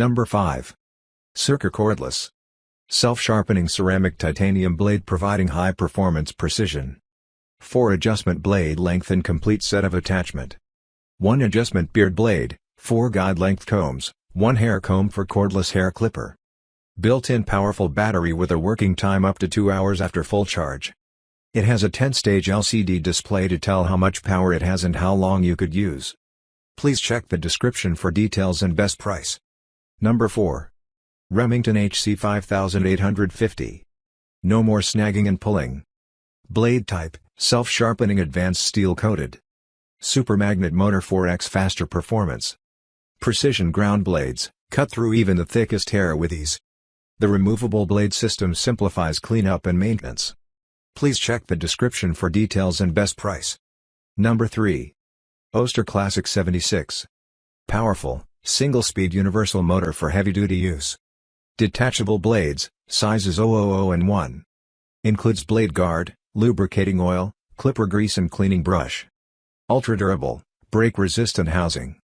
Number 5. Circa Cordless. Self-sharpening ceramic titanium blade providing high-performance precision. 4 adjustment blade length and complete set of attachment. 1 adjustment beard blade, 4 guide length combs, 1 hair comb for cordless hair clipper. Built-in powerful battery with a working time up to 2 hours after full charge. It has a 10-stage LCD display to tell how much power it has and how long you could use. Please check the description for details and best price. Number 4. Remington HC 5850. No more snagging and pulling. Blade type, self-sharpening advanced steel-coated. Super magnet motor 4x faster performance. Precision ground blades, cut through even the thickest hair with ease. The removable blade system simplifies cleanup and maintenance. Please check the description for details and best price. Number 3. Oster Classic 76. Powerful, single-speed universal motor for heavy-duty use. Detachable blades, sizes 000 and 1. Includes blade guard, lubricating oil, clipper grease and cleaning brush. Ultra-durable, break-resistant housing.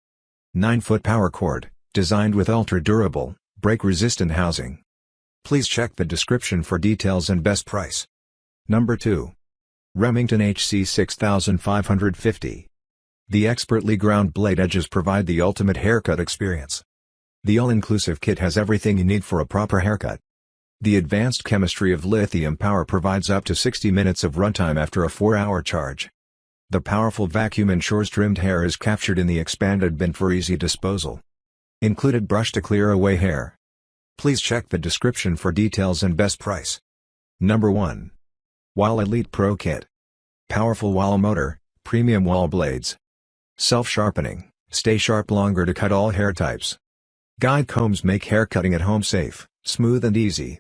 9-foot power cord, designed with ultra-durable, break-resistant housing. Please check the description for details and best price. Number 2. Remington HC 6550. The expertly ground blade edges provide the ultimate haircut experience. The all-inclusive kit has everything you need for a proper haircut. The advanced chemistry of lithium power provides up to 60 minutes of runtime after a 4-hour charge. The powerful vacuum ensures trimmed hair is captured in the expanded bin for easy disposal. Included brush to clear away hair. Please check the description for details and best price. Number 1. Wahl Elite Pro Kit. Powerful Wahl motor, premium Wahl blades. Self-sharpening, stay sharp longer to cut all hair types. Guide combs make hair cutting at home safe, smooth and easy.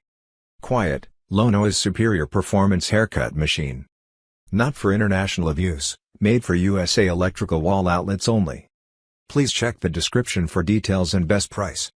Quiet, low noise superior performance haircut machine. Not for international use, made for USA electrical wall outlets only. Please check the description for details and best price.